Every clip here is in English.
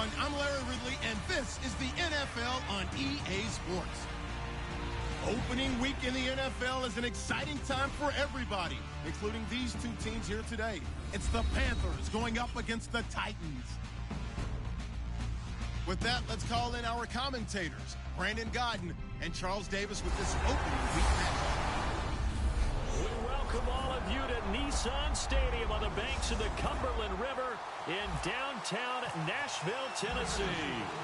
everyone. I'm Larry Ridley, and this is the NFL on EA Sports. Opening week in the NFL is an exciting time for everybody, including these two teams here today. It's the Panthers going up against the Titans. With that, let's call in our commentators, Brandon Godden and Charles Davis, with this opening week matchup. We welcome all of you to Nissan Stadium on the banks of the Cumberland River in downtown Nashville, Tennessee.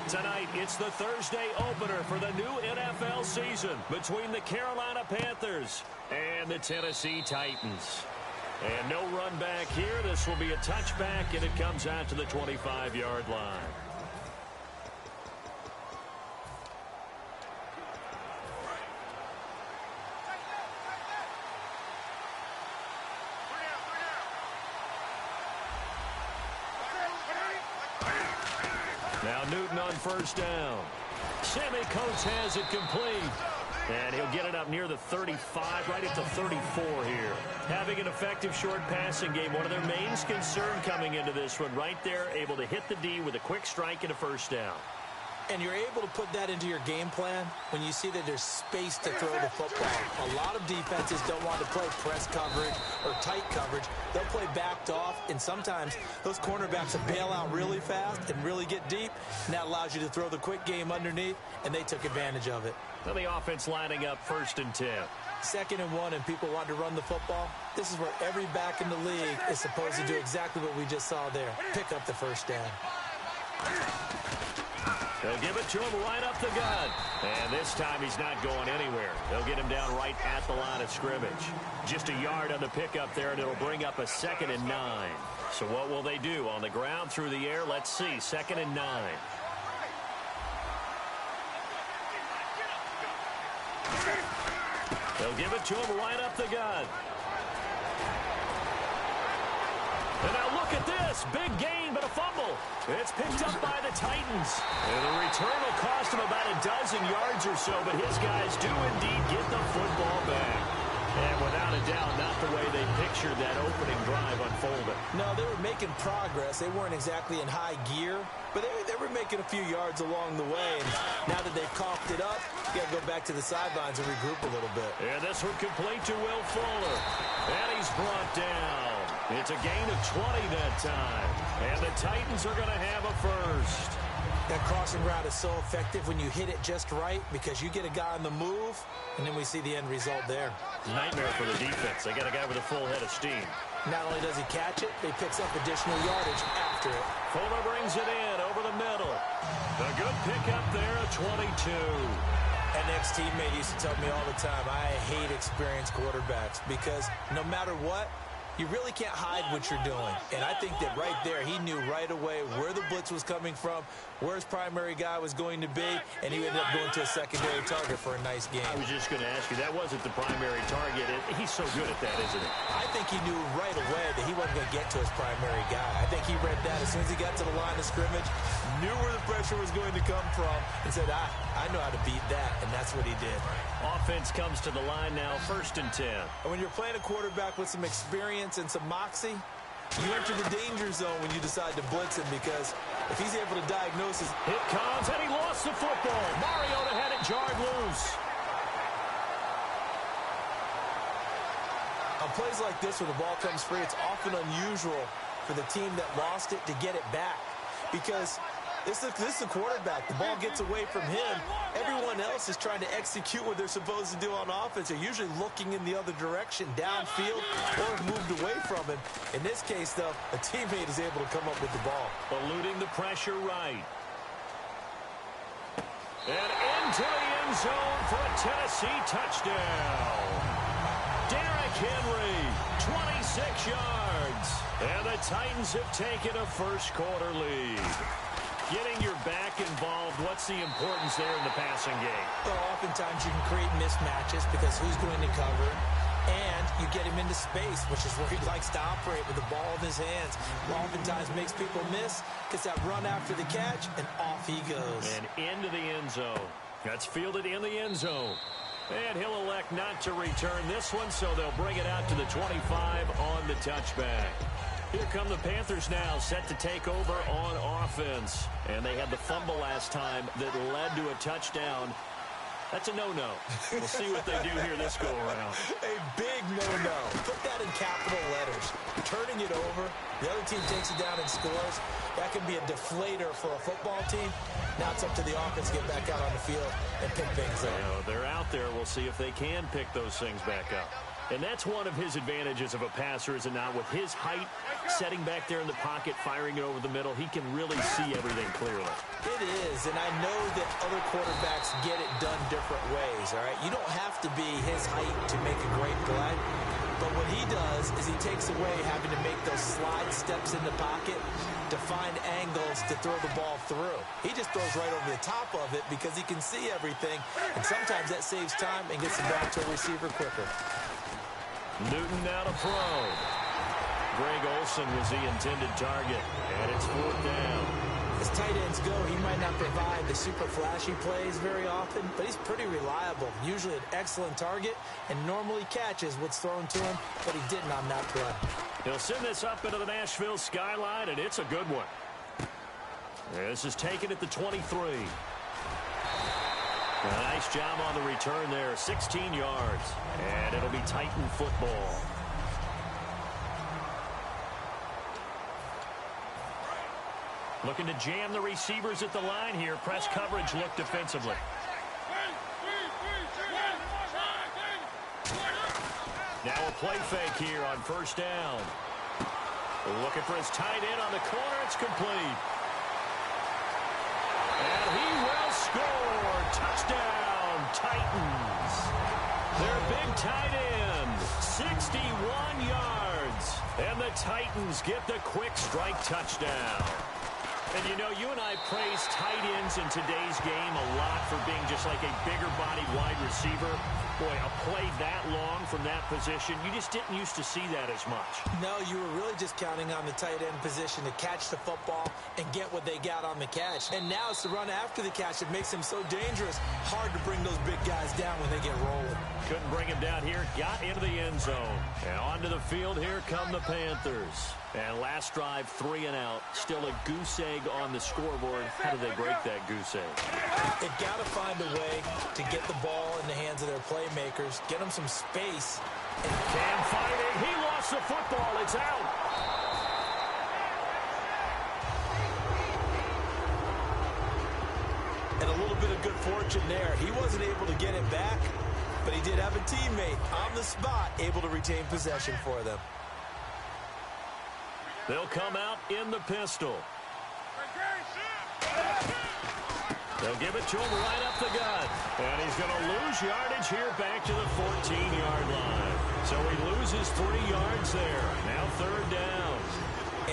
Tonight, it's the Thursday opener for the new NFL season between the Carolina Panthers and the Tennessee Titans. And no run back here. This will be a touchback, and it comes out to the 25-yard line. Now Newton on first down. Sammy Coates has it complete. And he'll get it up near the 35, right at the 34 here. Having an effective short passing game, one of their main concern coming into this one, right there, able to hit the D with a quick strike and a first down. And you're able to put that into your game plan when you see that there's space to throw the football. A lot of defenses don't want to play press coverage or tight coverage. They'll play backed off, and sometimes those cornerbacks will bail out really fast and really get deep, and that allows you to throw the quick game underneath, and they took advantage of it. Well, the offense lining up 1st and 10. 2nd and 1, and people want to run the football. This is where every back in the league is supposed to do exactly what we just saw there. Pick up the first down. They'll give it to him right up the gut. And this time he's not going anywhere. They'll get him down right at the line of scrimmage. Just a yard on the pickup there, and it'll bring up a 2nd and 9. So what will they do? On the ground, through the air? Let's see. 2nd and 9. They'll give it to him right up the gut. And now look at this. Big gain, but a fumble. It's picked up by the Titans. And the return will cost him about a dozen yards or so, but his guys do indeed get the football back. And without a doubt, not the way they pictured that opening drive unfolding. No, they were making progress. They weren't exactly in high gear, but they were making a few yards along the way. And now that they've coughed it up, you got to go back to the sidelines and regroup a little bit. And this one complete to Will Fuller. And he's brought down. It's a gain of 20 that time. And the Titans are going to have a first. That crossing route is so effective when you hit it just right because you get a guy on the move, and then we see the end result there. Nightmare for the defense. They got a guy with a full head of steam. Not only does he catch it, he picks up additional yardage after it. Fuller brings it in over the middle. A good pickup there at 22. An ex-teammate used to tell me all the time, I hate experienced quarterbacks because no matter what, you really can't hide what you're doing. And I think that right there, he knew right away where the blitz was coming from, where his primary guy was going to be, and he ended up going to a secondary target for a nice game. I was just going to ask you, that wasn't the primary target. He's so good at that, isn't he? I think he knew right away that he wasn't going to get to his primary guy. I think he read that as soon as he got to the line of scrimmage, knew where the pressure was going to come from, and said, I know how to beat that, and that's what he did. Offense comes to the line now, 1st and 10. And when you're playing a quarterback with some experience and some moxie, you enter the danger zone when you decide to blitz him because if he's able to diagnose his... It comes, and he lost the football. Mariota had it jarred loose. On plays like this where the ball comes free, it's often unusual for the team that lost it to get it back because this is the quarterback. The ball gets away from him. Everyone else is trying to execute what they're supposed to do on offense. They're usually looking in the other direction, downfield, or moved away from him. In this case, though, a teammate is able to come up with the ball. Eluding the pressure right. And into the end zone for a Tennessee touchdown. Derrick Henry, 26 yards. And the Titans have taken a first-quarter lead. Getting your back involved, what's the importance there in the passing game? Well, oftentimes you can create mismatches because who's going to cover, and you get him into space, which is where he likes to operate with the ball in his hands. Oftentimes makes people miss, gets that run after the catch, and off he goes. And into the end zone. That's fielded in the end zone. And he'll elect not to return this one, so they'll bring it out to the 25 on the touchback. Here come the Panthers now, set to take over on offense. And they had the fumble last time that led to a touchdown. That's a no-no. We'll see what they do here this go-around. A big no-no. Put that in capital letters. Turning it over, the other team takes it down and scores. That can be a deflator for a football team. Now it's up to the offense to get back out on the field and pick things up. You know, they're out there. We'll see if they can pick those things back up. And that's one of his advantages of a passer, is it not? With his height, setting back there in the pocket, firing it over the middle, he can really see everything clearly. It is, and I know that other quarterbacks get it done different ways, all right? You don't have to be his height to make a great play. But what he does is he takes away having to make those slide steps in the pocket to find angles to throw the ball through. He just throws right over the top of it because he can see everything, and sometimes that saves time and gets the ball to a receiver quicker. Newton now to throw. Greg Olsen was the intended target, and it's 4th down. As tight ends go, he might not provide the super flashy plays very often, but he's pretty reliable. Usually an excellent target, and normally catches what's thrown to him, but he didn't on that play. He'll send this up into the Nashville skyline, and it's a good one. This is taken at the 23. A nice job on the return there, 16 yards. And it'll be Titan football. Looking to jam the receivers at the line here. Press coverage look defensively. Now a play fake here on 1st down. Looking for his tight end on the corner. It's complete. And he will score. Touchdown, Titans. Their big tight end, 61 yards. And the Titans get the quick strike touchdown. And, you know, you and I praise tight ends in today's game a lot for being just like a bigger-bodied wide receiver. Boy, a play that long from that position, you just didn't used to see that as much. No, you were really just counting on the tight end position to catch the football and get what they got on the catch. And now it's the run after the catch that makes him so dangerous. Hard to bring those big guys down when they get rolling. Couldn't bring him down here. Got into the end zone. And onto the field, here come the Panthers. And last drive, 3 and out. Still a goose egg on the scoreboard. How do they break that goose egg? They've got to find a way to get the ball in the hands of their playmakers, get them some space. Cam fighting. He lost the football. It's out. And a little bit of good fortune there. He wasn't able to get it back, but he did have a teammate on the spot able to retain possession for them. They'll come out in the pistol. They'll give it to him right up the gut. And he's going to lose yardage here back to the 14-yard line. So he loses 3 yards there. Now 3rd down.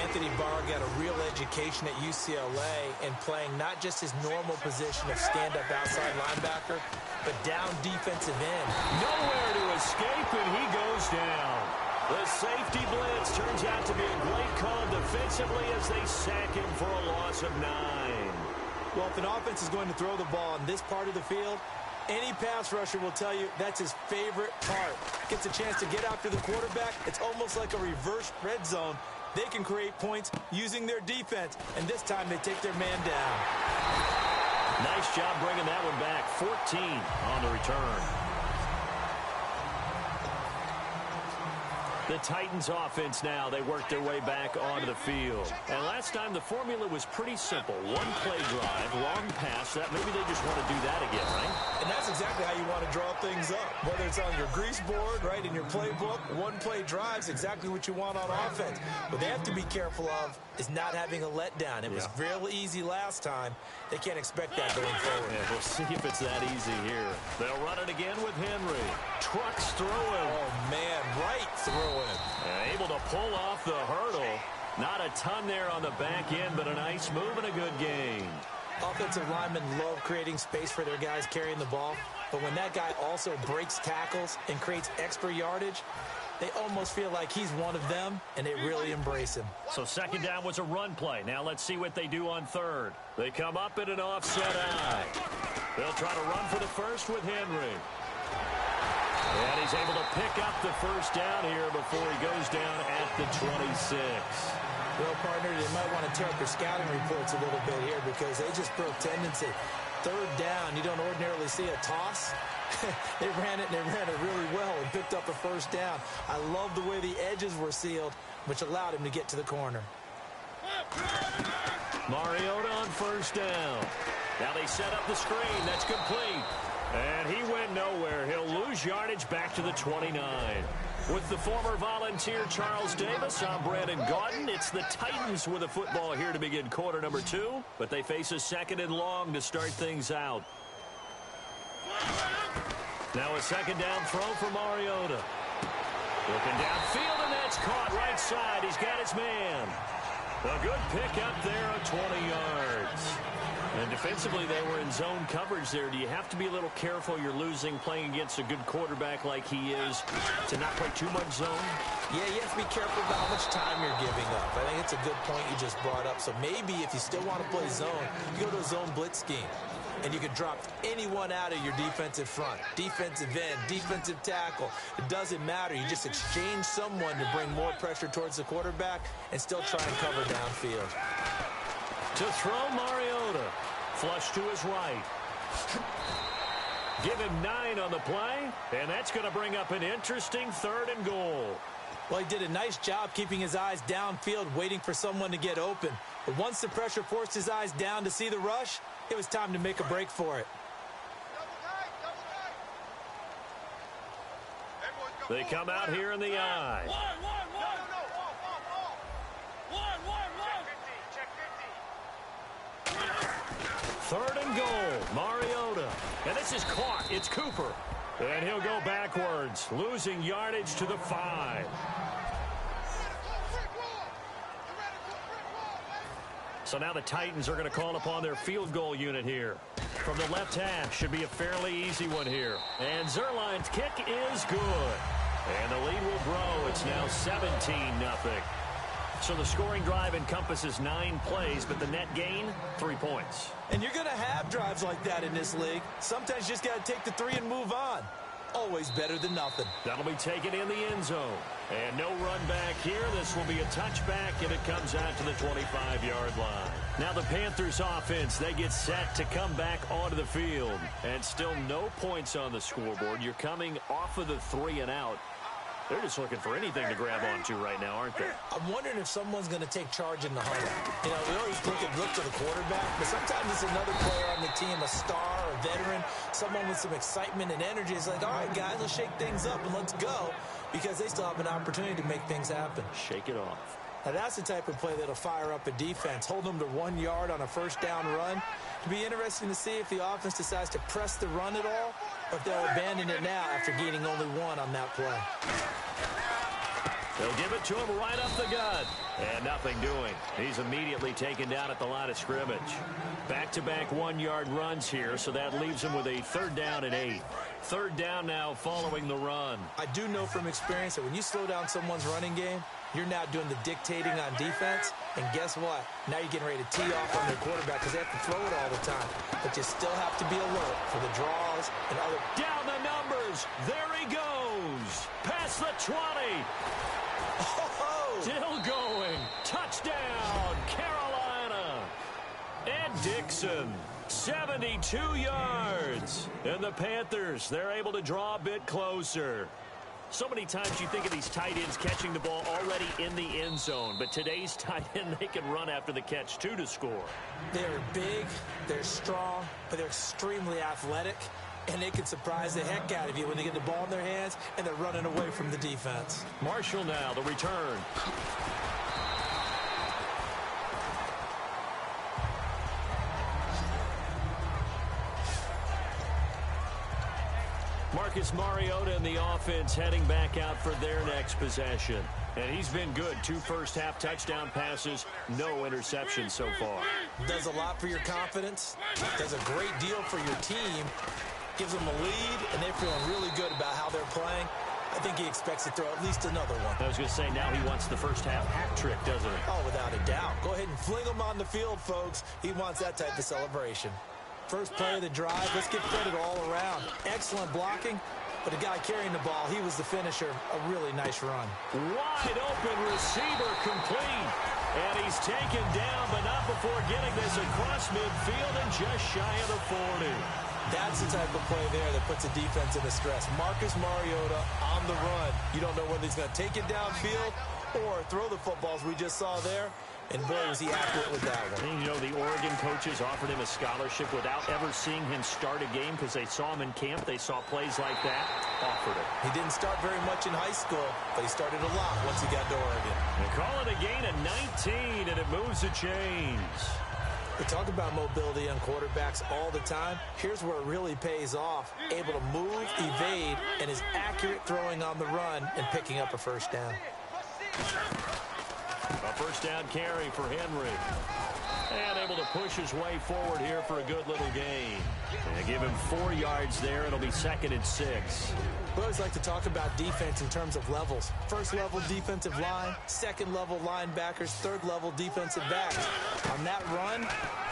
Anthony Barr got a real education at UCLA in playing not just his normal position of stand-up outside linebacker, but down defensive end. Nowhere to escape, and he goes down. The safety blitz turns out to be a great call defensively as they sack him for a loss of 9. Well, if an offense is going to throw the ball in this part of the field, any pass rusher will tell you that's his favorite part. Gets a chance to get after the quarterback. It's almost like a reverse red zone. They can create points using their defense, and this time they take their man down. Nice job bringing that one back. 14 on the return. The Titans offense now, they work their way back onto the field. And last time the formula was pretty simple. 1 play drive, long pass. That maybe they just want to do that again, right? And that's exactly how you want to draw things up. Whether it's on your grease board, right, in your playbook, 1 play drive is exactly what you want on offense. What they have to be careful of is not having a letdown. It was real easy last time. They can't expect that going forward. Yeah, we'll see if it's that easy here. They'll run it again with Henry. Trucks through him. Oh, man, right through him. Able to pull off the hurdle. Not a ton there on the back end, but a nice move and a good gain. Offensive linemen love creating space for their guys carrying the ball, but when that guy also breaks tackles and creates extra yardage, they almost feel like he's one of them, and they really embrace him. So 2nd down was a run play. Now let's see what they do on 3rd. They come up in an offset eye. They'll try to run for the first with Henry. And he's able to pick up the first down here before he goes down at the 26. Well, partner, they might want to tear up their scouting reports a little bit here because they just broke tendency. Third down, you don't ordinarily see a toss. They ran it really well and picked up a first down. I love the way the edges were sealed, which allowed him to get to the corner. Mariota on first down. Now they set up the screen. That's complete. And he went nowhere. He'll lose yardage back to the 29. With the former Volunteer Charles Davis, I'm Brandon Gaudin. It's the Titans with a football here to begin quarter number 2, but they face a second and long to start things out. Now a second down throw for Mariota. Looking downfield, and that's caught right side. He's got his man. A good pick up there of 20 yards. And defensively, they were in zone coverage there. Do you have to be a little careful? You're losing playing against a good quarterback like he is to not play too much zone? Yeah, you have to be careful about how much time you're giving up. I think it's a good point you just brought up. So maybe if you still want to play zone, you go to a zone blitz scheme. And you can drop anyone out of your defensive front. Defensive end, defensive tackle. It doesn't matter. You just exchange someone to bring more pressure towards the quarterback and still try and cover downfield. To throw Mariota. Flush to his right. Give him 9 on the play. And that's going to bring up an interesting 3rd and goal. Well, he did a nice job keeping his eyes downfield, waiting for someone to get open. But once the pressure forced his eyes down to see the rush, it was time to make a break for it. They come out here in the eye. Third and goal, Mariota. And this is caught. It's Cooper. And he'll go backwards, losing yardage to the 5. So now the Titans are going to call upon their field goal unit here. From the left half, should be a fairly easy one here. And Zerline's kick is good. And the lead will grow. It's now 17-0. So the scoring drive encompasses 9 plays, but the net gain, 3 points. And you're going to have drives like that in this league. Sometimes you just got to take the 3 and move on. Always better than nothing. That'll be taken in the end zone. And no run back here. This will be a touchback, and it comes out to the 25-yard line. Now the Panthers offense, they get set to come back onto the field. And still no points on the scoreboard. You're coming off of the 3 and out. They're just looking for anything to grab onto right now, aren't they? I'm wondering if someone's going to take charge in the huddle. You know, we always look to the quarterback, but sometimes it's another player on the team, a star, a veteran, someone with some excitement and energy. It's like, all right, guys, let's shake things up and let's go, because they still have an opportunity to make things happen. Shake it off. Now, that's the type of play that'll fire up a defense, hold them to 1 yard on a first down run. It'll be interesting to see if the offense decides to press the run at all, or if they'll abandon it now after gaining only 1 on that play. They'll give it to him right up the gut. And nothing doing. He's immediately taken down at the line of scrimmage. Back-to-back 1-yard runs here, so that leaves him with a 3rd down and 8. 3rd down now following the run. I do know from experience that when you slow down someone's running game, you're now doing the dictating on defense. And guess what? Now you're getting ready to tee off on their quarterback because they have to throw it all the time. But you still have to be alert for the draws and other... Down the numbers. There he goes. Past the 20. Oh! Still going. Touchdown, Carolina. Ed Dixon, 72 yards. And the Panthers, they're able to draw a bit closer. So many times you think of these tight ends catching the ball already in the end zone. But today's tight end, they can run after the catch, too, to score. They're big, they're strong, but they're extremely athletic. And they can surprise the heck out of you when they get the ball in their hands and they're running away from the defense. Marshall now, the return. Marcus Mariota and the offense heading back out for their next possession. And he's been good. 2 first-half touchdown passes, no interceptions so far. Does a lot for your confidence. Does a great deal for your team. Gives them a lead, and they're feeling really good about how they're playing. I think he expects to throw at least another one. I was going to say, now he wants the first-half hat trick, doesn't he? Oh, without a doubt. Go ahead and fling him on the field, folks. He wants that type of celebration. First play of the drive. Let's give credit all around. Excellent blocking, But the guy carrying the ball, he was the finisher. A really nice run. Wide open receiver complete. And he's taken down, but not before getting this across midfield and just shy of the 40. That's the type of play there that puts a defense into stress. Marcus Mariota on the run. You don't know whether he's going to take it downfield or throw the footballs we just saw there. And boy, was he accurate with that one. And you know, the Oregon coaches offered him a scholarship without ever seeing him start a game because they saw him in camp. They saw plays like that. Offered it. He didn't start very much in high school, but he started a lot once he got to Oregon. They call it a gain of 19, and it moves the chains. We talk about mobility on quarterbacks all the time. Here's where it really pays off. Able to move, evade, and is accurate throwing on the run and picking up a first down. A first down carry for Henry. And able to push his way forward here for a good little gain. They give him 4 yards there. It'll be 2nd and 6. We always like to talk about defense in terms of levels. First level defensive line, second level linebackers, third level defensive backs. On that run,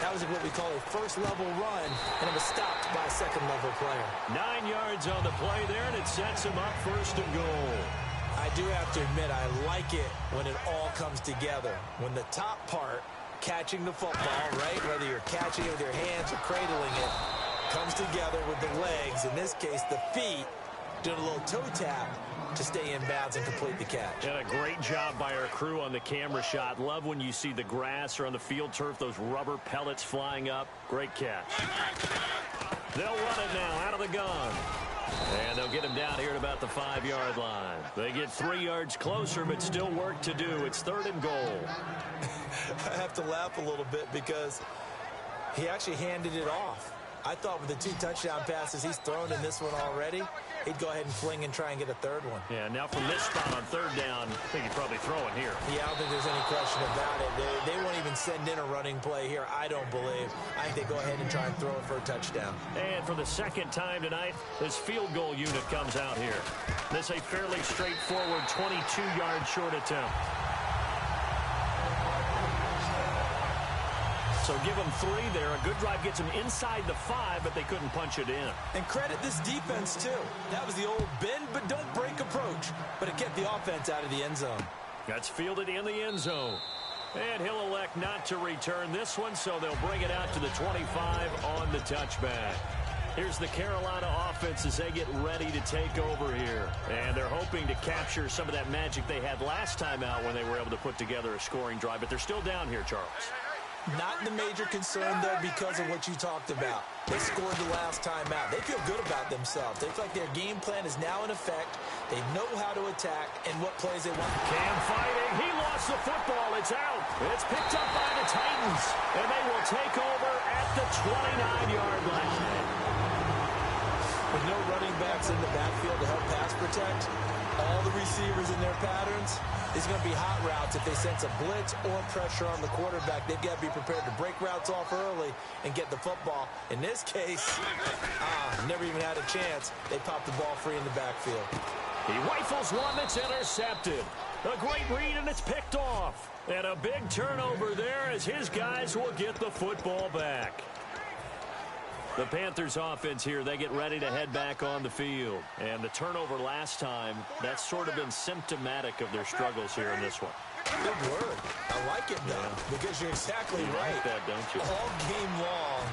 that was what we call a first level run, and it was stopped by a second level player. 9 yards on the play there, and it sets him up 1st and goal. I do have to admit, I like it when it all comes together. When the top part, catching the football, right, whether you're catching it with your hands or cradling it, comes together with the legs, in this case the feet, doing a little toe tap to stay in bounds and complete the catch. And a great job by our crew on the camera shot. Love when you see the grass or on the field turf, those rubber pellets flying up. Great catch. They'll run it now out of the gun. And they'll get him down here at about the 5-yard line. They get 3 yards closer, but still work to do. It's 3rd and goal. I have to laugh a little bit because he actually handed it off. I thought with the 2 touchdown passes he's thrown in this one already, he'd go ahead and fling and try and get a 3rd one. Yeah, now from this spot on 3rd down, I think he'd probably throw it here. Yeah, I don't think there's any question about it. They won't even send in a running play here, I don't believe. I think they go ahead and try and throw it for a touchdown. And for the 2nd time tonight, this field goal unit comes out here. This a fairly straightforward 22-yard short attempt. So give them 3 there. A good drive gets them inside the 5, but they couldn't punch it in. And credit this defense, too. That was the old bend but don't break approach, but it kept the offense out of the end zone. That's fielded in the end zone. And he'll elect not to return this one, so they'll bring it out to the 25 on the touchback. Here's the Carolina offense as they get ready to take over here. And they're hoping to capture some of that magic they had last time out when they were able to put together a scoring drive, but they're still down here, Charles. Not the major concern, though, because of what you talked about. They scored the last time out. They feel good about themselves. They feel like their game plan is now in effect. They know how to attack and what plays they want. Cam fighting. He lost the football. It's out. It's picked up by the Titans. And they will take over at the 29-yard line. With no running backs in the backfield to help pass protect, all the receivers in their patterns, it's going to be hot routes if they sense a blitz or pressure on the quarterback. They've got to be prepared to break routes off early and get the football. In this case, never even had a chance. They popped the ball free in the backfield. He rifles one that's intercepted. A great read, and it's picked off. And a big turnover there as his guys will get the football back. The Panthers offense here, they get ready to head back on the field. And the turnover last time, that's sort of been symptomatic of their struggles here in this one. Good word. I like it, though, because you're exactly right. Like that, don't you? All game long,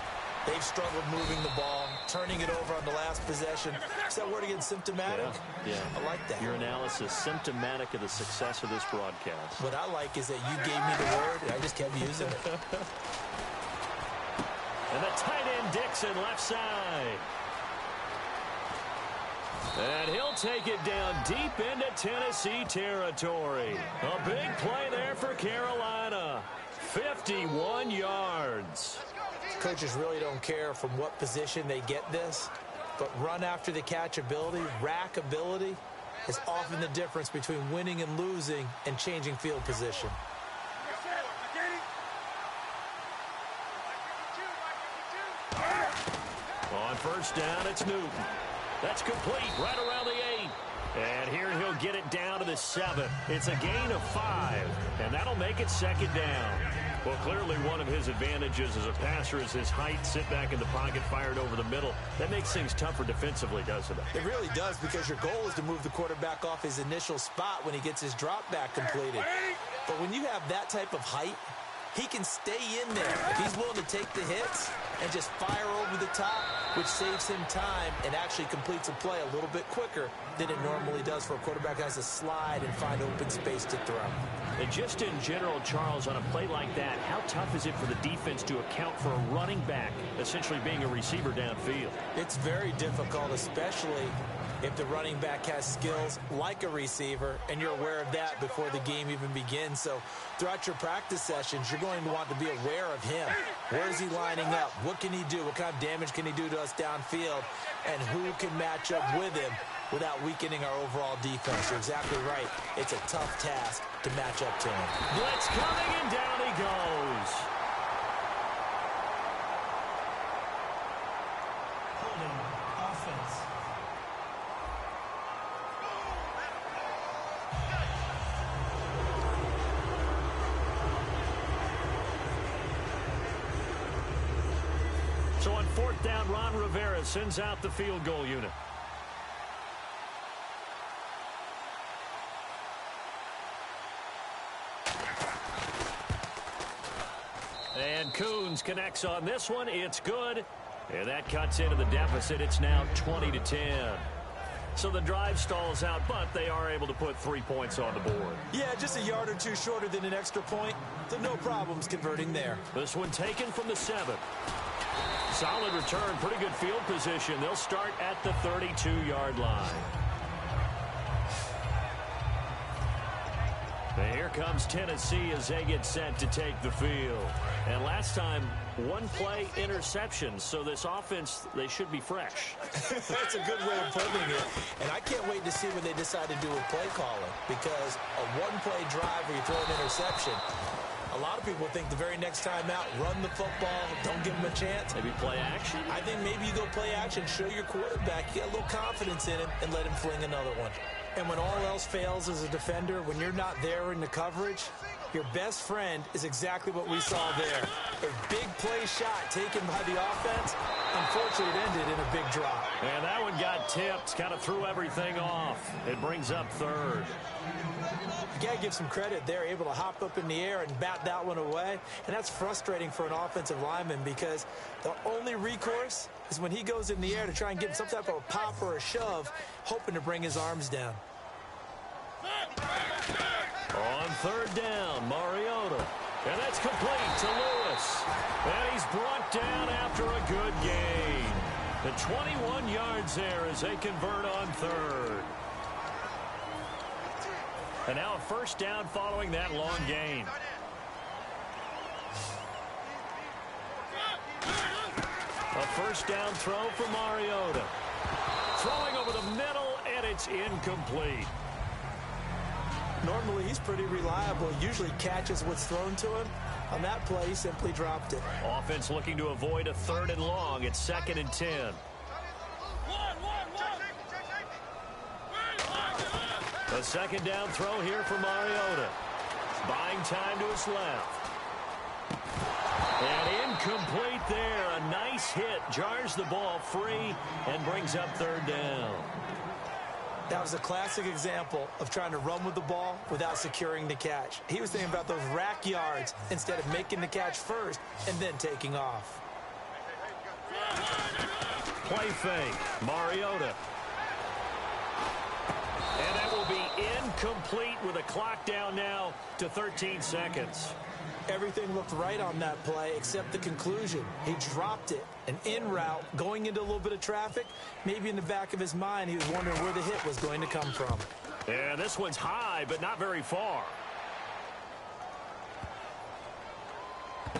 they've struggled moving the ball, turning it over on the last possession. Is that word again, symptomatic? Yeah. I like that. Your analysis, symptomatic of the success of this broadcast. What I like is that you gave me the word, and I just kept using it. And the tight end Dixon left side. And he'll take it down deep into Tennessee territory. A big play there for Carolina. 51 yards. Coaches really don't care from what position they get this, but run after the catch ability, rack ability, is often the difference between winning and losing and changing field position. On first down, it's Newton. That's complete right around the 8. And here he'll get it down to the 7. It's a gain of 5, and that'll make it 2nd down. Well, clearly one of his advantages as a passer is his height. Sit back in the pocket, fired over the middle. That makes things tougher defensively, doesn't it? It really does, because your goal is to move the quarterback off his initial spot when he gets his drop back completed. But when you have that type of height, he can stay in there if he's willing to take the hits and just fire over the top, which saves him time and actually completes a play a little bit quicker than it normally does for a quarterback who has to slide and find open space to throw. And just in general, Charles, on a play like that, how tough is it for the defense to account for a running back essentially being a receiver downfield? It's very difficult, especially if the running back has skills like a receiver, and you're aware of that before the game even begins. So throughout your practice sessions, you're going to want to be aware of him. Where is he lining up? What can he do? What kind of damage can he do to us downfield? And who can match up with him without weakening our overall defense? You're exactly right. It's a tough task to match up to him. Blitz coming, and down he goes. Holding offense. So on fourth down, Ron Rivera sends out the field goal unit. And Coons connects on this one. It's good. And that cuts into the deficit. It's now 20-10. So the drive stalls out, but they are able to put 3 points on the board. Yeah, just a yard or two shorter than an extra point. So no problems converting there. This one taken from the 7. Solid return, pretty good field position. They'll start at the 32-yard line. And here comes Tennessee as they get set to take the field. And last time, one play interception. So this offense, they should be fresh. That's a good way of putting it. And I can't wait to see what they decide to do with play calling, because a one-play drive where you throw an interception, a lot of people think the very next time out, run the football, don't give him a chance. Maybe play action? I think maybe you go play action, show your quarterback, you get a little confidence in him, and let him fling another one. And when all else fails as a defender, when you're not there in the coverage, your best friend is exactly what we saw there. A big play shot taken by the offense. Unfortunately, it ended in a big drop. And that one got tipped, kind of threw everything off. It brings up third. You got to give some credit. They're able to hop up in the air and bat that one away. And that's frustrating for an offensive lineman, because the only recourse is when he goes in the air to try and get some type of a pop or a shove, hoping to bring his arms down. On third down, Mariota. And that's complete to Lewis. And he's brought down after a good gain. The 21 yards there as they convert on third. And now a first down following that long gain. A first down throw for Mariota. Throwing over the middle, and it's incomplete. Normally, he's pretty reliable. Usually catches what's thrown to him. On that play, he simply dropped it. Offense looking to avoid a third and long. It's 2nd and 10. A second down throw here for Mariota. Buying time to his left. And incomplete there. A nice hit. Jars the ball free and brings up third down. That was a classic example of trying to run with the ball without securing the catch. He was thinking about those rack yards instead of making the catch first and then taking off. Play fake. Mariota. And that will be incomplete with a clock down now to 13 seconds. Everything looked right on that play except the conclusion. He dropped it. An in route, going into a little bit of traffic. Maybe in the back of his mind, he was wondering where the hit was going to come from. Yeah, this one's high, but not very far.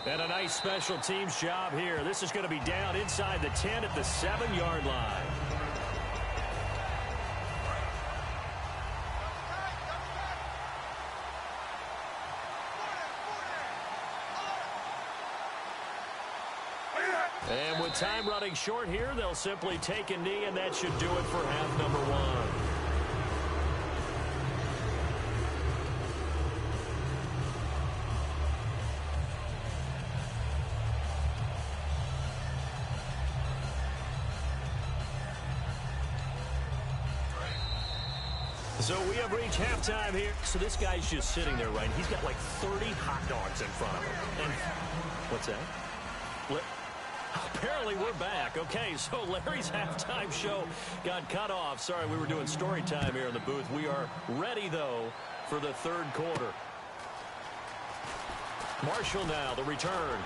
And a nice special teams job here. This is going to be down inside the 10 at the 7-yard line. And with time running short here, they'll simply take a knee, and that should do it for half number one. So we have reached halftime here. So this guy's just sitting there, right? He's got like 30 hot dogs in front of him. And what's that? Apparently we're back. Okay, so Larry's halftime show got cut off. Sorry, we were doing story time here in the booth. We are ready, though, for the third quarter. Marshall now, the return.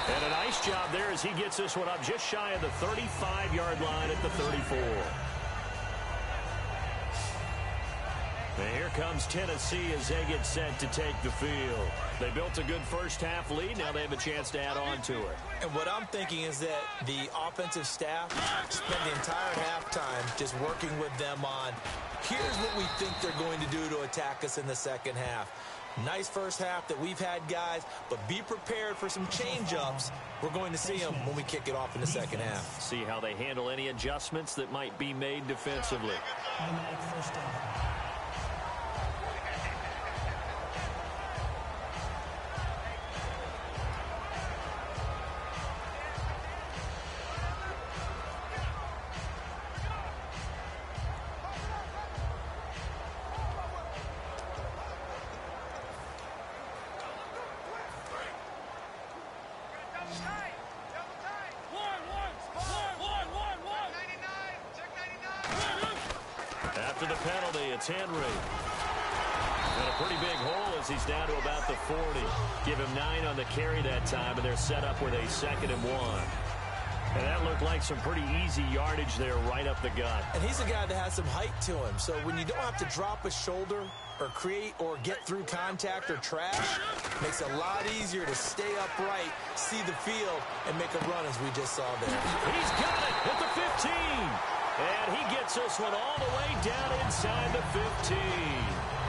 And a nice job there as he gets this one up just shy of the 35-yard line at the 34. And here comes Tennessee as they get set to take the field. They built a good first-half lead. Now they have a chance to add on to it. And what I'm thinking is that the offensive staff spent the entire halftime just working with them on, here's what we think they're going to do to attack us in the second half. Nice first half that we've had, guys, but be prepared for some change-ups. We're going to see them when we kick it off in the second half. See how they handle any adjustments that might be made defensively. First down. After the penalty, it's Henry. And a pretty big hole as he's down to about the 40. Give him 9 on the carry that time, and they're set up with a 2nd and 1. And that looked like some pretty easy yardage there right up the gut. And he's a guy that has some height to him, so when you don't have to drop a shoulder or create or get through contact or trash, makes it a lot easier to stay upright, see the field, and make a run as we just saw there. He's got it at the 15. And he gets this one all the way down inside the 15.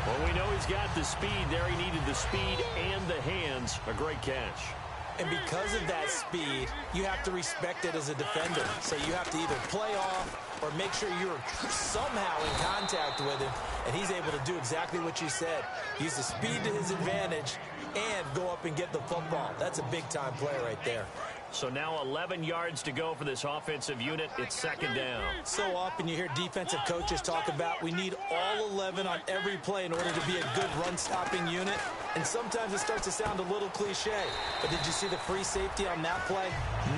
Well, we know he's got the speed there. He needed the speed and the hands. A great catch. And because of that speed, you have to respect it as a defender. So you have to either play off or make sure you're somehow in contact with him. And he's able to do exactly what you said. Use the speed to his advantage and go up and get the football. That's a big-time play right there. So now 11 yards to go for this offensive unit. It's 2nd down. So often you hear defensive coaches talk about we need all 11 on every play in order to be a good run-stopping unit. And sometimes it starts to sound a little cliche. But did you see the free safety on that play?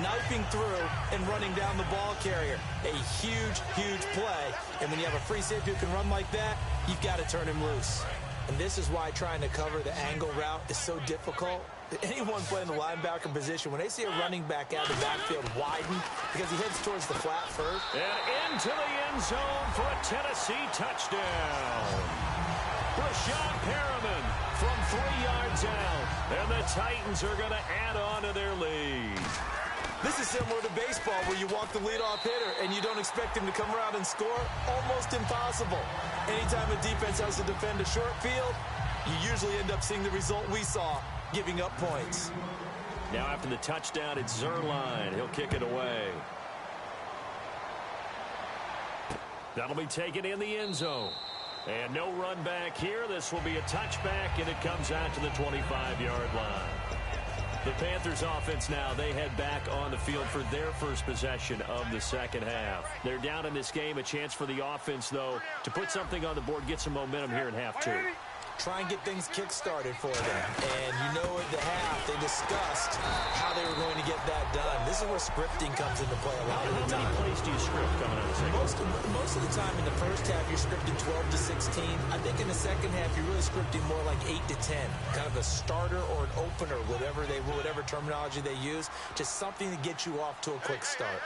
Knifing through and running down the ball carrier. A huge, huge play. And when you have a free safety who can run like that, you've got to turn him loose. And this is why trying to cover the angle route is so difficult. Anyone playing the linebacker position, when they see a running back out of the backfield widen because he heads towards the flat first. And into the end zone for a Tennessee touchdown. Rashad Perriman from 3 yards out. And the Titans are going to add on to their lead. This is similar to baseball where you walk the leadoff hitter and you don't expect him to come around and score. Almost impossible. Anytime a defense has to defend a short field, you usually end up seeing the result we saw, giving up points. Now after the touchdown, it's Zerline. He'll kick it away. That'll be taken in the end zone. And no run back here. This will be a touchback, and it comes out to the 25-yard line. The Panthers offense now, they head back on the field for their first possession of the second half. They're down in this game. A chance for the offense, though, to put something on the board, get some momentum here in half 2. Try and get things kick-started for them. And you know at the half, they discussed how they were going to get that done. This is where scripting comes into play a lot of the time. How many plays do you script coming out of the second? Most of the time in the first half, you're scripting 12 to 16. I think in the second half, you're really scripting more like 8 to 10. Kind of a starter or an opener, whatever terminology they use. Just something to get you off to a quick start.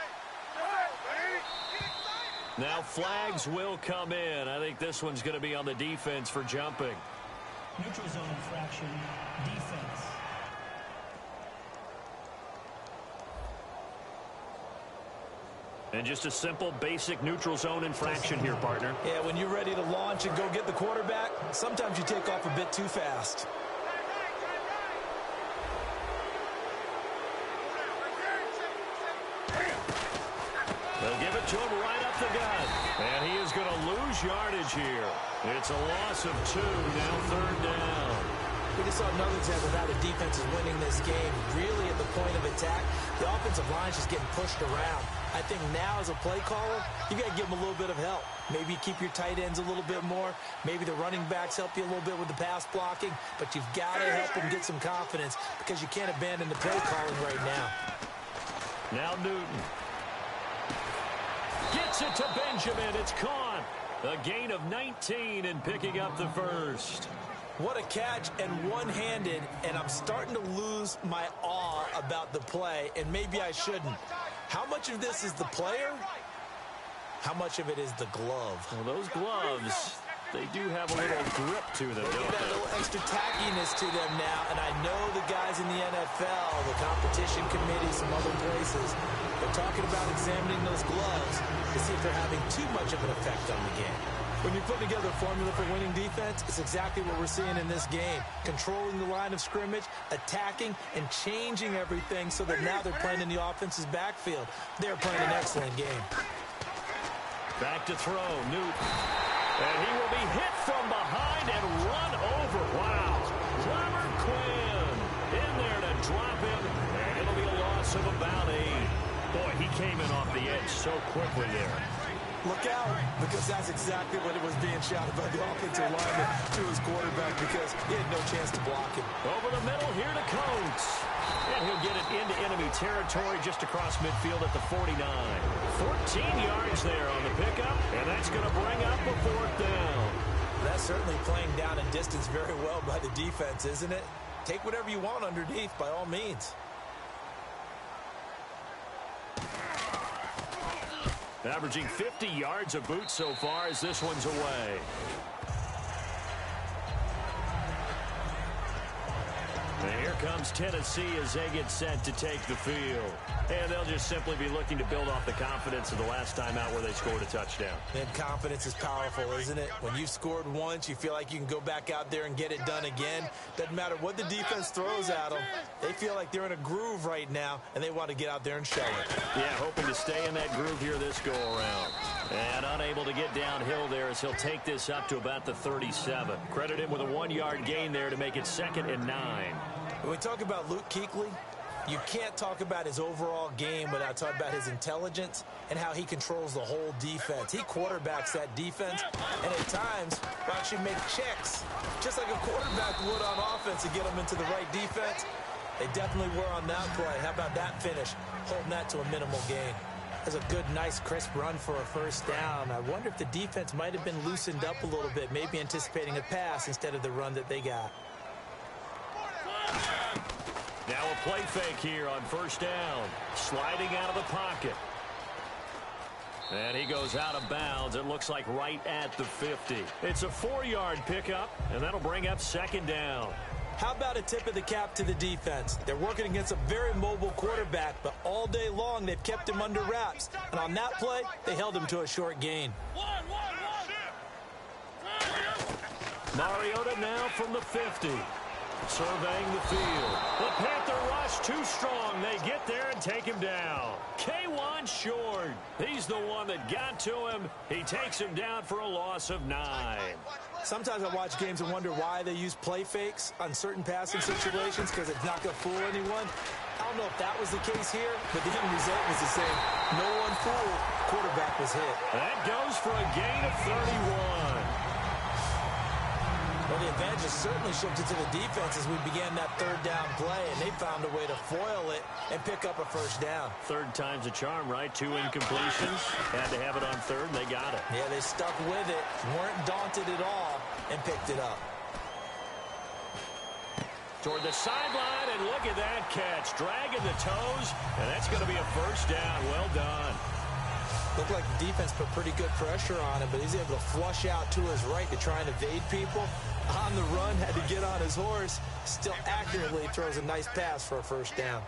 Now flags will come in. I think this one's going to be on the defense for jumping. Neutral zone infraction, defense. And just a simple, basic neutral zone infraction here, partner. Yeah, when you're ready to launch and go get the quarterback, sometimes you take off a bit too fast. They'll give it to him right up the gut. And he is going to lose yardage here. It's a loss of 2, now 3rd down. We just saw another example of how the defense is winning this game. Really at the point of attack, the offensive line is just getting pushed around. I think now as a play caller, you got to give them a little bit of help. Maybe keep your tight ends a little bit more. Maybe the running backs help you a little bit with the pass blocking. But you've got to help them get some confidence because you can't abandon the play calling right now. Now Newton. Gets it to Benjamin. It's caught. A gain of 19 and picking up the first. What a catch and one-handed, and I'm starting to lose my awe about the play, and maybe I shouldn't. How much of this is the player? How much of it is the glove? Well, those gloves, they do have a little grip to them, don't Got a they? little extra tackiness to them now, and I know the guys in the NFL, the competition committee, some other places, they're talking about examining those gloves to see if they're having too much of an effect on the game. When you put together a formula for winning defense, it's exactly what we're seeing in this game. Controlling the line of scrimmage, attacking, and changing everything so that now they're playing in the offense's backfield. They're playing an excellent game. Back to throw, Newton. And he will be hit from behind and run over. Wow. Robert Quinn in there to drop him, and it'll be a loss of about 8. Boy, he came in off the edge so quickly there. Look out, because that's exactly what it was being shouted by the offensive lineman to his quarterback because he had no chance to block him. Over the middle here to Coates. And he'll get it into enemy territory just across midfield at the 49. 14 yards there on the pickup, and that's going to bring up a 4th down. That's certainly playing down a distance very well by the defense, isn't it? Take whatever you want underneath, by all means. Averaging 50 yards a boot so far as this one's away. And here comes Tennessee as they get set to take the field. And they'll just simply be looking to build off the confidence of the last time out where they scored a touchdown. And confidence is powerful, isn't it? When you've scored once, you feel like you can go back out there and get it done again. Doesn't matter what the defense throws at them. They feel like they're in a groove right now, and they want to get out there and show it. Yeah, hoping to stay in that groove here this go-around. And unable to get downhill there as he'll take this up to about the 37. Credit him with a 1-yard gain there to make it 2nd and 9. When we talk about Luke Kuechly, you can't talk about his overall game without talking about his intelligence and how he controls the whole defense. He quarterbacks that defense, and at times will actually make checks, just like a quarterback would on offense to get them into the right defense. They definitely were on that play. How about that finish, holding that to a minimal gain? That's a good, nice, crisp run for a 1st down. I wonder if the defense might have been loosened up a little bit, maybe anticipating a pass instead of the run that they got. Now a play fake here on 1st down. Sliding out of the pocket. And he goes out of bounds. It looks like right at the 50. It's a 4-yard pickup, and that'll bring up 2nd down. How about a tip of the cap to the defense? They're working against a very mobile quarterback, but all day long they've kept him under wraps. And on that play, they held him to a short gain. Mariota now from the 50. Surveying the field. The Panther rush too strong. They get there and take him down. K1 Short. He's the one that got to him. He takes him down for a loss of 9. Sometimes I watch games and wonder why they use play fakes on certain passing situations because it's not going to fool anyone. I don't know if that was the case here, but the end result was the same. No one fooled. Quarterback was hit. That goes for a gain of 31. Well, the advantage has certainly shifted to the defense as we began that 3rd down play, and they found a way to foil it and pick up a 1st down. 3rd time's a charm, right? 2 incompletions. Had to have it on 3rd, and they got it. Yeah, they stuck with it, weren't daunted at all, and picked it up. Toward the sideline, and look at that catch. Dragging the toes, and that's going to be a 1st down. Well done. Looked like the defense put pretty good pressure on him, but he's able to flush out to his right to try and evade people. On the run, had to get on his horse. Still accurately throws a nice pass for a 1st down.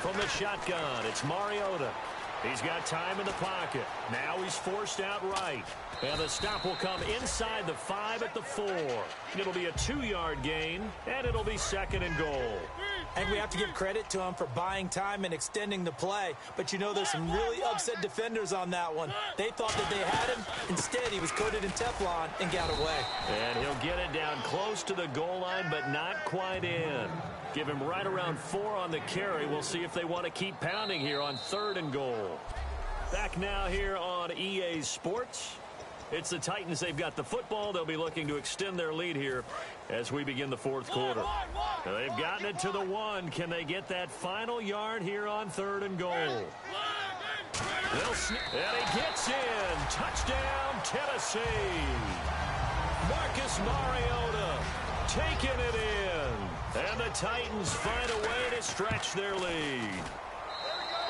From the shotgun, it's Mariota. He's got time in the pocket. Now he's forced out right. And the stop will come inside the 5 at the 4. It'll be a 2-yard gain, and it'll be 2nd and goal. And we have to give credit to him for buying time and extending the play. But you know, there's some really upset defenders on that one. They thought that they had him. Instead, he was coated in Teflon and got away. And he'll get it down close to the goal line, but not quite in. Give him right around 4 on the carry. We'll see if they want to keep pounding here on 3rd and goal. Back now here on EA Sports. It's the Titans. They've got the football. They'll be looking to extend their lead here as we begin the 4th quarter. Now they've gotten it to the 1. Can they get that final yard here on 3rd and goal? And he gets in. Touchdown, Tennessee. Marcus Mariota taking it in. And the Titans find a way to stretch their lead.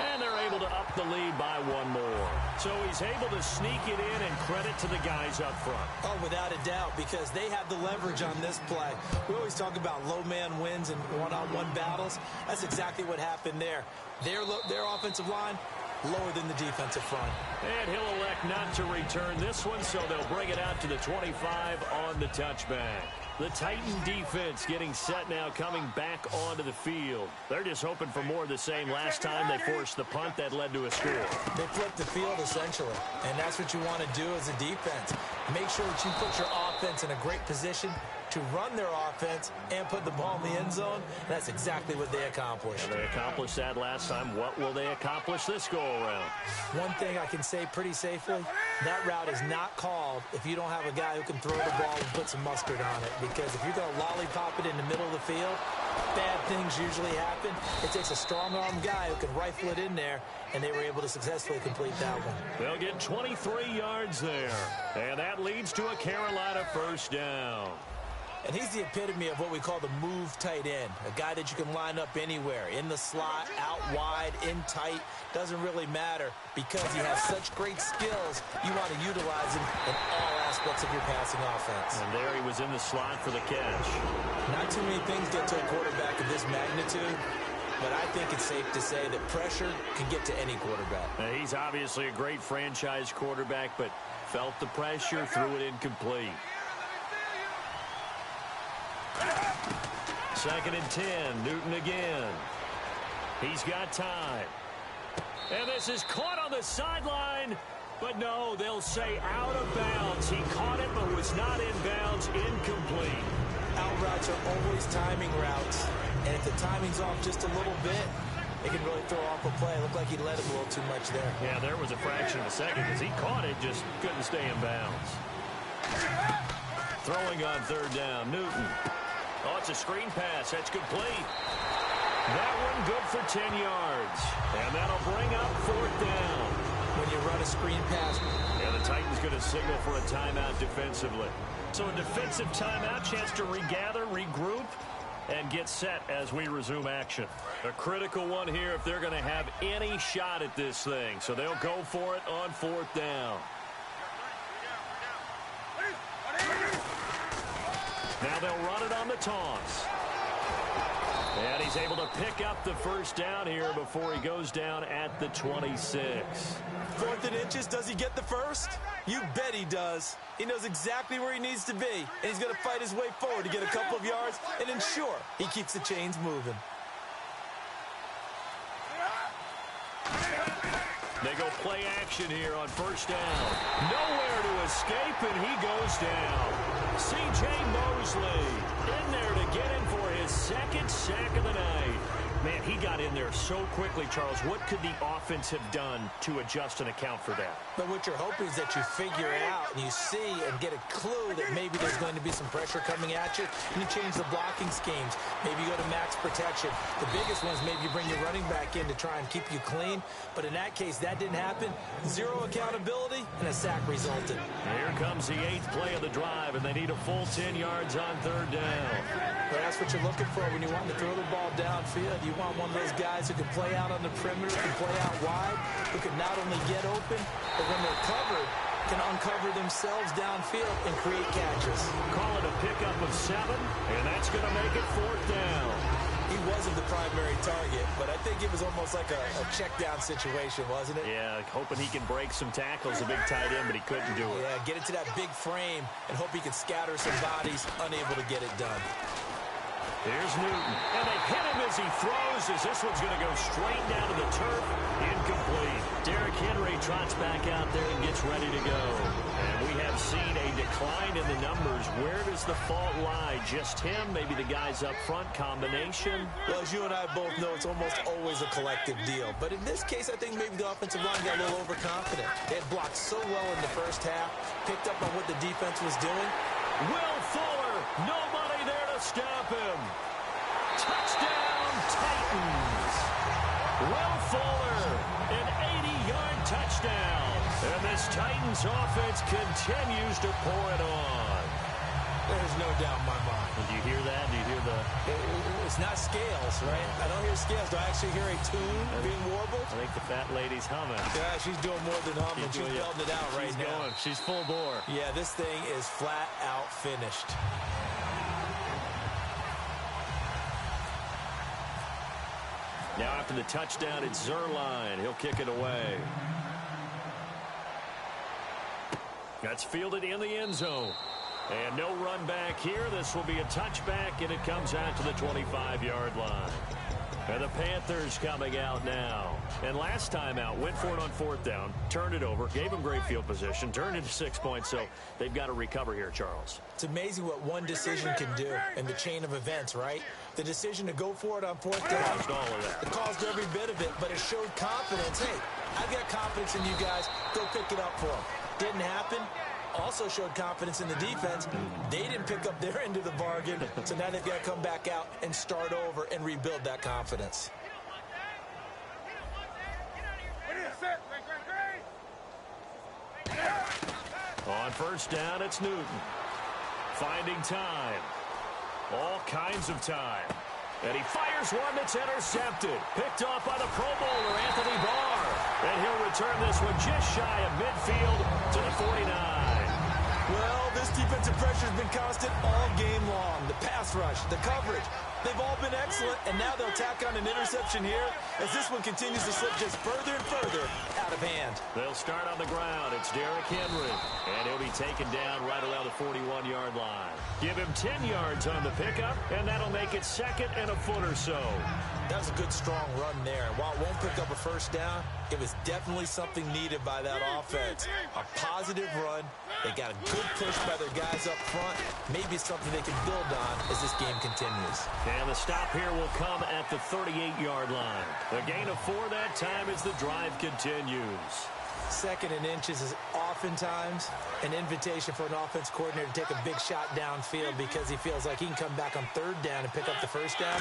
And they're able to up the lead by 1 more. So he's able to sneak it in, and credit to the guys up front. Oh, without a doubt, because they have the leverage on this play. We always talk about low man wins and one-on-one battles. That's exactly what happened there. Their offensive line, lower than the defensive front. And he'll elect not to return this one, so they'll bring it out to the 25 on the touchback. The Titan defense getting set now, coming back onto the field. They're just hoping for more of the same. Last time they forced the punt that led to a score. They flipped the field, essentially, and that's what you want to do as a defense. Make sure that you put your offense in a great position to run their offense and put the ball in the end zone. And that's exactly what they accomplished. And they accomplished that last time. What will they accomplish this go-around? One thing I can say pretty safely, that route is not called if you don't have a guy who can throw the ball and put some mustard on it. Because if you're going to lollipop it in the middle of the field, bad things usually happen. It takes a strong-arm guy who can rifle it in there, and they were able to successfully complete that one. They'll get 23 yards there. And that leads to a Carolina 1st down. And he's the epitome of what we call the move tight end, a guy that you can line up anywhere, in the slot, out wide, in tight, doesn't really matter because he has such great skills. You want to utilize him in all aspects of your passing offense. And there he was in the slot for the catch. Not too many things get to a quarterback of this magnitude, but I think it's safe to say that pressure can get to any quarterback. Now, he's obviously a great franchise quarterback, but felt the pressure, threw it incomplete. 2nd and 10, Newton again. He's got time. And this is caught on the sideline, but no, they'll say out of bounds. He caught it, but was not in bounds, incomplete. Out routes are always timing routes, and if the timing's off just a little bit, it can really throw off a play. It looked like he let him a little too much there. Yeah, there was a fraction of a second because he caught it, just couldn't stay in bounds. Throwing on 3rd down, Newton. Oh, it's a screen pass. That's complete. That one good for 10 yards. And that'll bring up 4th down. When you run a screen pass. Yeah, the Titans going to signal for a timeout defensively. So a defensive timeout, chance to regather, regroup, and get set as we resume action. A critical one here if they're going to have any shot at this thing. So they'll go for it on 4th down. Now they'll run it on the toss. And he's able to pick up the 1st down here before he goes down at the 26. 4th and inches, does he get the 1st? You bet he does. He knows exactly where he needs to be, and he's going to fight his way forward to get a couple of yards and ensure he keeps the chains moving. They go play action here on 1st down. Nowhere to escape, and he goes down. C.J. Mosley in there to get him for his 2nd sack of the night. Man, he got in there so quickly, Charles. What could the offense have done to adjust and account for that? But what you're hoping is that you figure out and you see and get a clue that maybe there's going to be some pressure coming at you, and you change the blocking schemes. Maybe you go to max protection. The biggest one is maybe you bring your running back in to try and keep you clean. But in that case, that didn't happen. 0 accountability, and a sack resulted. Here comes the 8th play of the drive, and they need a full 10 yards on 3rd down. But that's what you're looking for when you want to throw the ball downfield. You want one of those guys who can play out on the perimeter, can play out wide, who can not only get open, but when they're covered, can uncover themselves downfield and create catches. Call it a pickup of 7, and that's going to make it 4th down. He wasn't the primary target, but I think it was almost like a check-down situation, wasn't it? Yeah, hoping he can break some tackles, a big tight end, but he couldn't do it. Yeah, get it to that big frame and hope he can scatter some bodies, unable to get it done. Here's Newton, and they hit him as he throws, as this one's going to go straight down to the turf. Incomplete. Derrick Henry trots back out there and gets ready to go. And we have seen a decline in the numbers. Where does the fault lie? Just him? Maybe the guys up front? Combination? Well, as you and I both know, it's almost always a collective deal. But in this case, I think maybe the offensive line got a little overconfident. They had blocked so well in the first half, picked up on what the defense was doing. Will Fuller, nobody there to stop him. Touchdown, Titans. Will Fuller, an 80-yard touchdown. And this Titans offense continues to pour it on. There's no doubt in my mind. Do you hear that? Do you hear the... It's not scales, right? I don't hear scales. Do I actually hear a tune being warbled? I think the fat lady's humming. Yeah, she's doing more than humming. She's belting it out right now. Going. She's full bore. Yeah, this thing is flat out finished. Now after the touchdown, it's Zerline. He'll kick it away. That's fielded in the end zone. And no run back here. This will be a touchback, and it comes out to the 25-yard line. And the Panthers coming out now. And last time out, went for it on fourth down, turned it over, gave them great field position, turned into 6 points, so they've got to recover here, Charles. It's amazing what one decision can do in the chain of events, right? The decision to go for it on fourth down. Caused all of that. It caused every bit of it, but it showed confidence. Hey, I've got confidence in you guys. Go pick it up for them. Didn't happen. Also showed confidence in the defense. They didn't pick up their end of the bargain, so now they've got to come back out and start over and rebuild that confidence. On first down, it's Newton. Finding time. All kinds of time. And he fires one that's intercepted. Picked off by the Pro Bowler, Anthony Barr. And he'll return this one just shy of midfield to the 49. Well, this defensive pressure has been constant all game long. The pass rush, the coverage, they've all been excellent, and now they'll tack on an interception here as this one continues to slip just further and further out of hand. They'll start on the ground. It's Derrick Henry, and he'll be taken down right around the 41-yard line. Give him 10 yards on the pickup, and that'll make it second and a foot or so. That was a good, strong run there. While it won't pick up a first down, it was definitely something needed by that offense. A positive run. They got a good push by their guys up front. Maybe something they can build on as this game continues. And the stop here will come at the 38-yard line. The gain of 4 that time as the drive continues. Second and inches is oftentimes an invitation for an offense coordinator to take a big shot downfield because he feels like he can come back on third down and pick up the first down.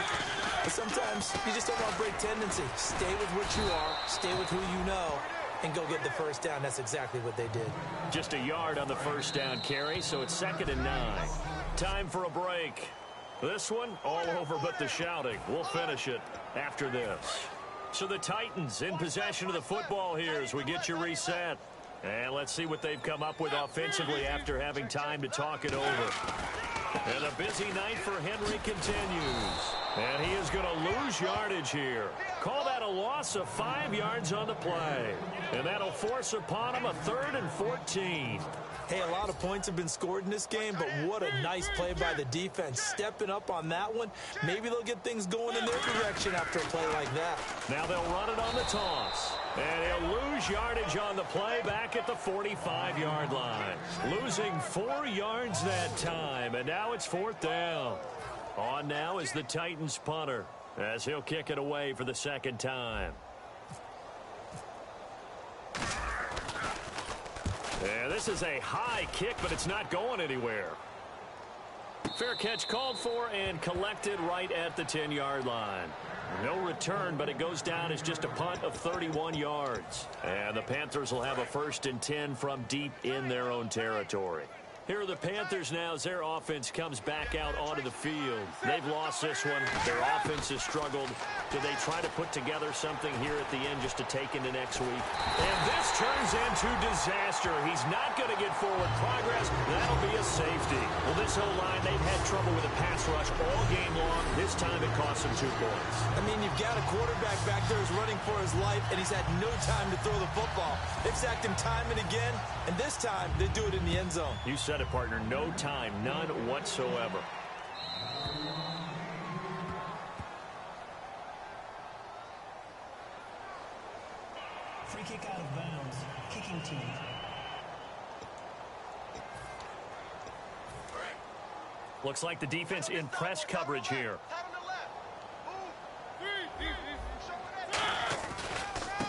But sometimes you just don't want to break tendency. Stay with what you are, stay with who you know, and go get the first down. That's exactly what they did. Just a yard on the first down carry, so it's 2nd and 9. Time for a break. This one, all over but the shouting. We'll finish it after this. So the Titans in possession of the football here as we get you reset. And let's see what they've come up with offensively after having time to talk it over. And a busy night for Henry continues. And he is going to lose yardage here. Call that a loss of 5 yards on the play. And that'll force upon him a 3rd and 14. Hey, a lot of points have been scored in this game, but what a nice play by the defense. Stepping up on that one, maybe they'll get things going in their direction after a play like that. Now they'll run it on the toss. And he'll lose yardage on the play back at the 45-yard line. Losing 4 yards that time, and now it's 4th down. On now is the Titans punter as he'll kick it away for the 2nd time. And this is a high kick, but it's not going anywhere. Fair catch called for and collected right at the 10-yard line. No return, but it goes down as just a punt of 31 yards. And the Panthers will have a 1st and 10 from deep in their own territory. Here are the Panthers now as their offense comes back out onto the field. They've lost this one. Their offense has struggled. Do they try to put together something here at the end just to take into next week? And this turns into disaster. He's not going to get forward progress. That'll be a safety. Well, this whole line, they've had trouble with a pass rush all game long. This time it cost them 2 points. I mean, you've got a quarterback back there who's running for his life, and he's had no time to throw the football. They've sacked him time and again, and this time they do it in the end zone. You said it, partner. No time, none whatsoever. Free kick out of bounds. Kicking team. Looks like the defense in press coverage here.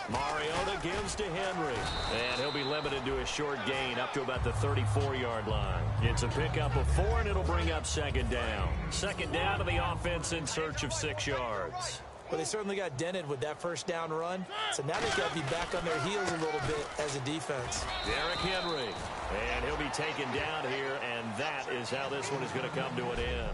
Mariota gives to Henry. And he'll be limited to a short gain up to about the 34-yard line. It's a pickup of 4, and it'll bring up second down. Second down to the offense in search of 6 yards. Well, they certainly got dented with that first down run. So now they've got to be back on their heels a little bit as a defense. Derrick Henry. And he'll be taken down here, and that is how this one is going to come to an end.